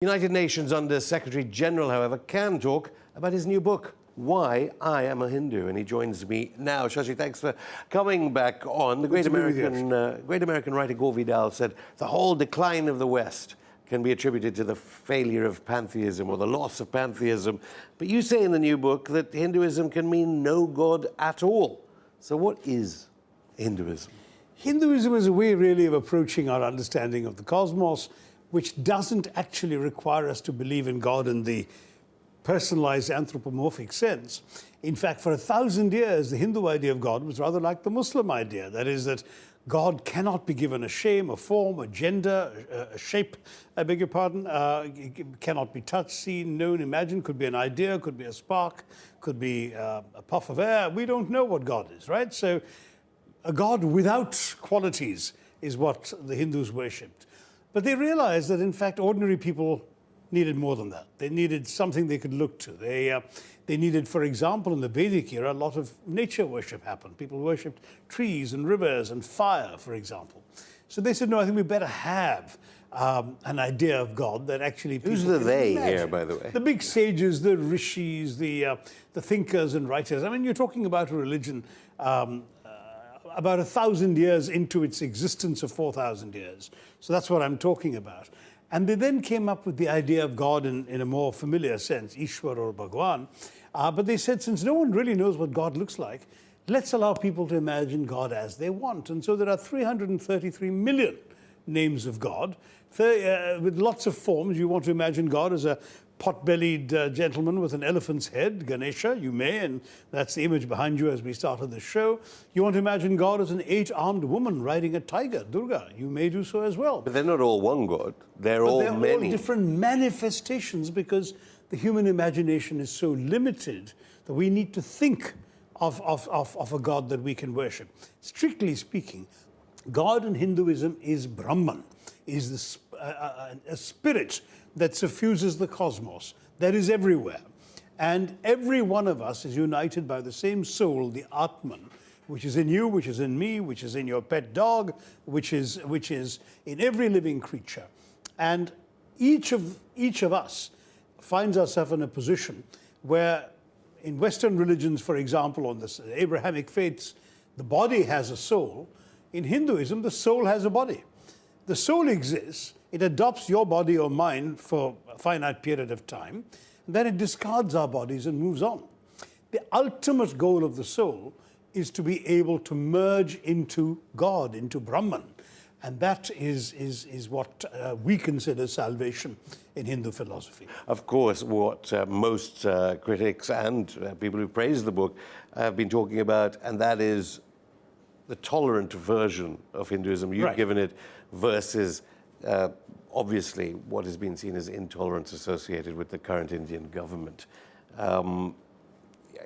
United Nations Under Secretary General, however, can talk about his new book, Why I Am a Hindu, and he joins me now. Shashi, thanks for coming back on. The great American writer Gore Vidal said the whole decline of the West can be attributed to the failure of pantheism or the loss of pantheism. But you say in the new book that Hinduism can mean no God at all. So what is Hinduism? Hinduism is a way really of approaching our understanding of the cosmos, which doesn't actually require us to believe in God in the personalized anthropomorphic sense. In fact, for 1,000 years, the Hindu idea of God was rather like the Muslim idea. That is, that God cannot be given a shame, a form, a gender, a shape, I beg your pardon. It cannot be touched, seen, known, imagined. Could be an idea, could be a spark, could be a puff of air. We don't know what God is, right? So a God without qualities is what the Hindus worshipped. But they realized that, in fact, ordinary people needed more than that. They needed something they could look to. They needed, for example, in the Vedic era, a lot of nature worship happened. People worshipped trees and rivers and fire, for example. So they said, no, I think we better have an idea of God that actually people Who's the they imagine. here, by the way? The big sages, the rishis, the thinkers and writers. I mean, you're talking about a religion about 1,000 years into its existence of 4,000 years. So that's what I'm talking about. And they then came up with the idea of God in a more familiar sense, Ishwar or Bhagwan. But they said, since no one really knows what God looks like, let's allow people to imagine God as they want. And so there are 333 million names of God, with lots of forms. You want to imagine God as a pot-bellied gentleman with an elephant's head, Ganesha, you may, and that's the image behind you as we started the show. You want to imagine God as an 8-armed woman riding a tiger, Durga, you may do so as well. But they're not all one God. They're all many. All different manifestations, because the human imagination is so limited that we need to think of a God that we can worship. Strictly speaking, God in Hinduism is Brahman, is a spirit that suffuses the cosmos, that is everywhere. And every one of us is united by the same soul, the Atman, which is in you, which is in me, which is in your pet dog, which is in every living creature. And each of us finds ourselves in a position where, in Western religions, for example, on the Abrahamic faiths, the body has a soul. In Hinduism, the soul has a body. The soul exists, it adopts your body or mine for a finite period of time, and then it discards our bodies and moves on. The ultimate goal of the soul is to be able to merge into God, into Brahman. And that is what we consider salvation in Hindu philosophy. Of course, what most critics and people who praise the book have been talking about, and that is the tolerant version of Hinduism you've given it, versus obviously what has been seen as intolerance associated with the current Indian government.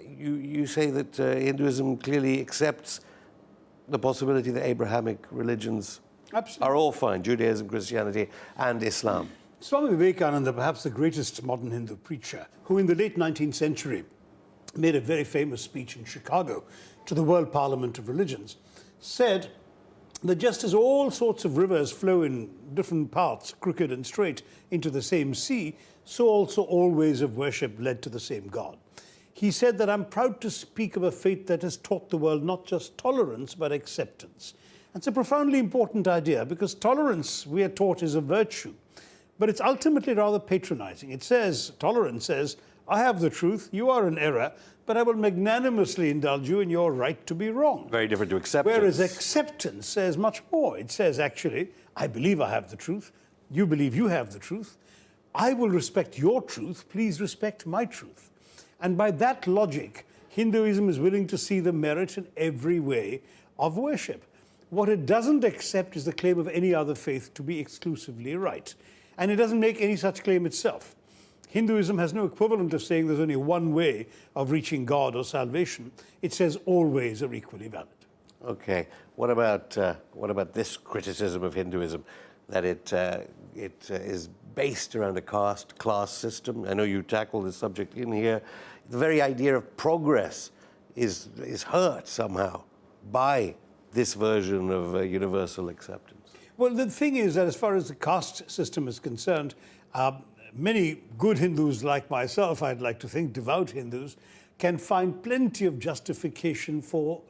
You say that Hinduism clearly accepts the possibility that Abrahamic religions are all fine, Judaism, Christianity, and Islam. Swami Vivekananda, perhaps the greatest modern Hindu preacher, who in the late 19th century made a very famous speech in Chicago to the World Parliament of Religions, said that just as all sorts of rivers flow in different paths, crooked and straight, into the same sea, so also all ways of worship led to the same God. He said that I'm proud to speak of a faith that has taught the world not just tolerance, but acceptance. It's a profoundly important idea, because tolerance, we are taught, is a virtue. But it's ultimately rather patronizing. It says, tolerance says, I have the truth, you are in error, but I will magnanimously indulge you in your right to be wrong. Very different to acceptance. Whereas acceptance says much more. It says, actually, I believe I have the truth, you believe you have the truth, I will respect your truth, please respect my truth. And by that logic, Hinduism is willing to see the merit in every way of worship. What it doesn't accept is the claim of any other faith to be exclusively right. And it doesn't make any such claim itself. Hinduism has no equivalent of saying there's only one way of reaching God or salvation. It says all ways are equally valid. Okay. What about this criticism of Hinduism, that it is based around a caste class system? I know you tackle this subject in here. The very idea of progress is hurt somehow by this version of universal acceptance. Well, the thing is that as far as the caste system is concerned, many good Hindus like myself, I'd like to think devout Hindus, can find plenty of justification for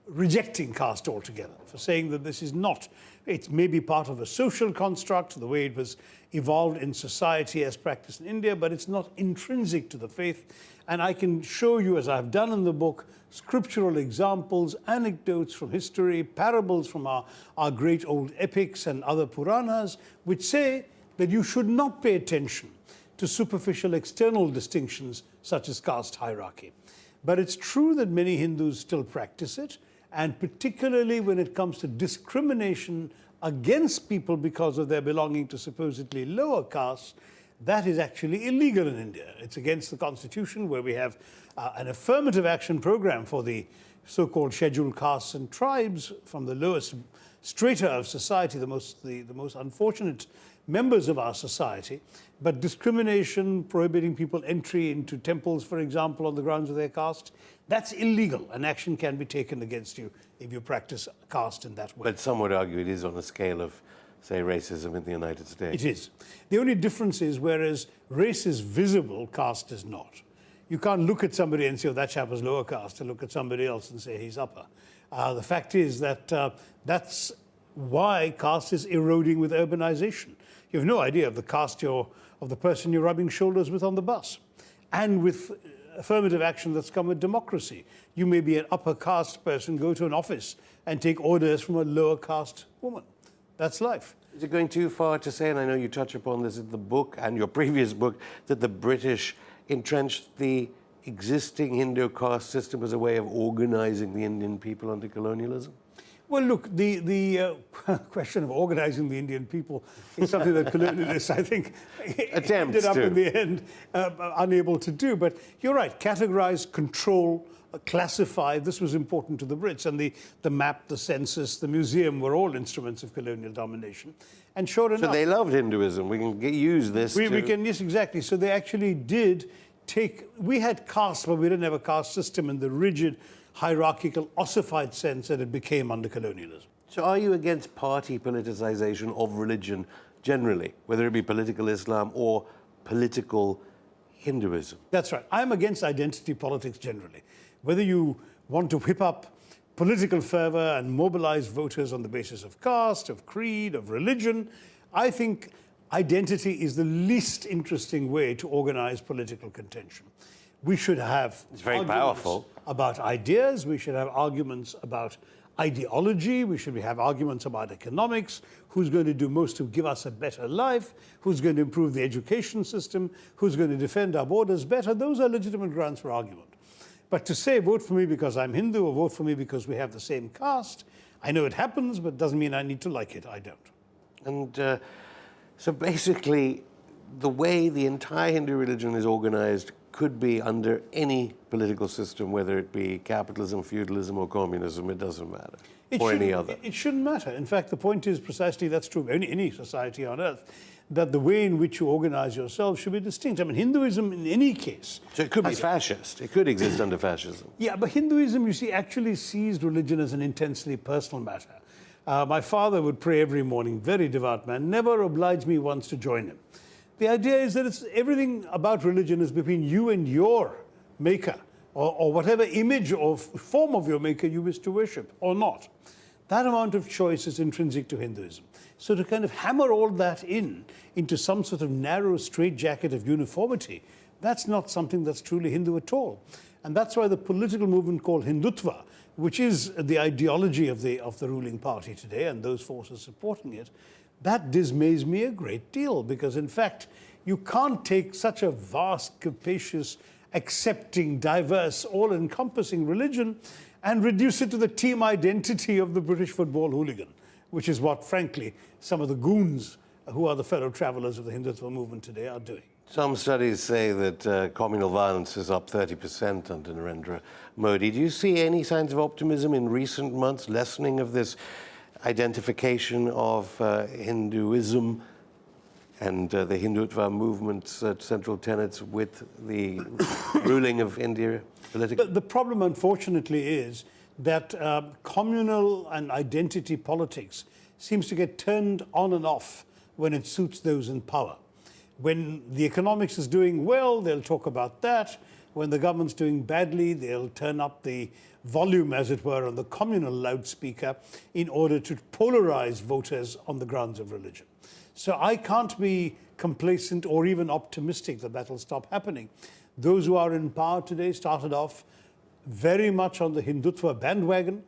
rejecting caste altogether, for saying that this is not, it may be part of a social construct, the way it was evolved in society as practiced in India, but it's not intrinsic to the faith. And I can show you, as I've done in the book, scriptural examples, anecdotes from history, parables from our great old epics and other Puranas, which say that you should not pay attention to superficial external distinctions such as caste hierarchy. But it's true that many Hindus still practice it, and particularly when it comes to discrimination against people because of their belonging to supposedly lower castes, that is actually illegal in India. It's against the constitution, where we have an affirmative action program for the so-called scheduled castes and tribes from the lowest strata of society, the most unfortunate members of our society. But discrimination, prohibiting people entry into temples, for example, on the grounds of their caste, that's illegal, and action can be taken against you if you practice caste in that way. But some would argue it is on a scale of, say, racism in the United States. It is. The only difference is, whereas race is visible, caste is not. You can't look at somebody and say, oh, that chap is lower caste, and look at somebody else and say he's upper. The fact is that that's why caste is eroding with urbanization. You have no idea of the caste of the person you're rubbing shoulders with on the bus. And with affirmative action that's come with democracy. You may be an upper caste person, go to an office and take orders from a lower caste woman. That's life. Is it going too far to say, and I know you touch upon this in the book and your previous book, that the British entrenched the existing Hindu caste system as a way of organizing the Indian people under colonialism? Well, look, the question of organizing the Indian people is something that colonialists, I think, ended up in the end unable to do. But you're right, categorize, control, classify, this was important to the Brits. And the map, the census, the museum were all instruments of colonial domination. And sure enough... So they loved Hinduism. We can use this we can, yes, exactly. So they actually did take... We had caste, but we didn't have a caste system in the rigid, hierarchical, ossified sense that it became under colonialism. So are you against party politicization of religion generally, whether it be political Islam or political Hinduism? That's right. I'm against identity politics generally. Whether you want to whip up political fervor and mobilize voters on the basis of caste, of creed, of religion, I think identity is the least interesting way to organize political contention. We should have powerful about ideas, we should have arguments about ideology, we should have arguments about economics, who's going to do most to give us a better life, who's going to improve the education system, who's going to defend our borders better. Those are legitimate grounds for argument. But to say, vote for me because I'm Hindu, or vote for me because we have the same caste, I know it happens, but doesn't mean I need to like it. I don't. And so basically, the way the entire Hindu religion is organized could be under any political system, whether it be capitalism, feudalism, or communism, it doesn't matter, or any other. It shouldn't matter. In fact, the point is precisely that's true of any society on earth, that the way in which you organize yourself should be distinct. I mean, Hinduism in any case... So it could be fascist. It could exist under fascism. Yeah, but Hinduism, you see, actually sees religion as an intensely personal matter. My father would pray every morning, very devout man, never obliged me once to join him. The idea is that everything about religion is between you and your maker, or whatever image or form of your maker you wish to worship, or not. That amount of choice is intrinsic to Hinduism. So to kind of hammer all that into some sort of narrow straitjacket of uniformity, that's not something that's truly Hindu at all. And that's why the political movement called Hindutva, which is the ideology of the ruling party today and those forces supporting it, that dismays me a great deal, because in fact, you can't take such a vast, capacious, accepting, diverse, all-encompassing religion and reduce it to the team identity of the British football hooligan, which is what, frankly, some of the goons who are the fellow travelers of the Hindutva movement today are doing. Some studies say that communal violence is up 30% under Narendra Modi. Do you see any signs of optimism in recent months, lessening of this identification of Hinduism and the Hindutva movement's central tenets with the ruling of India politically? The problem, unfortunately, is that communal and identity politics seems to get turned on and off when it suits those in power. When the economics is doing well, they'll talk about that. When the government's doing badly, they'll turn up the volume, as it were, on the communal loudspeaker in order to polarize voters on the grounds of religion. So I can't be complacent or even optimistic that that'll stop happening. Those who are in power today started off very much on the Hindutva bandwagon.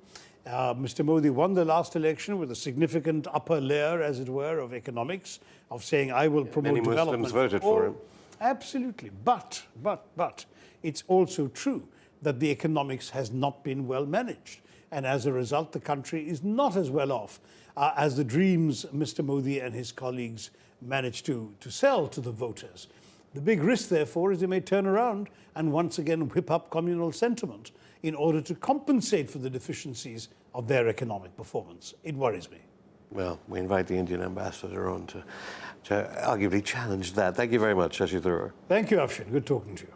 Mr. Modi won the last election with a significant upper layer, as it were, of economics, of saying, I will promote many development. Muslims voted for him. Absolutely. But, it's also true that the economics has not been well managed. And as a result, the country is not as well off as the dreams Mr. Modi and his colleagues managed to sell to the voters. The big risk, therefore, is they may turn around and once again whip up communal sentiment in order to compensate for the deficiencies of their economic performance. It worries me. Well, we invite the Indian ambassador on to arguably challenge that. Thank you very much, Shashi Tharoor. Thank you, Afshin. Good talking to you.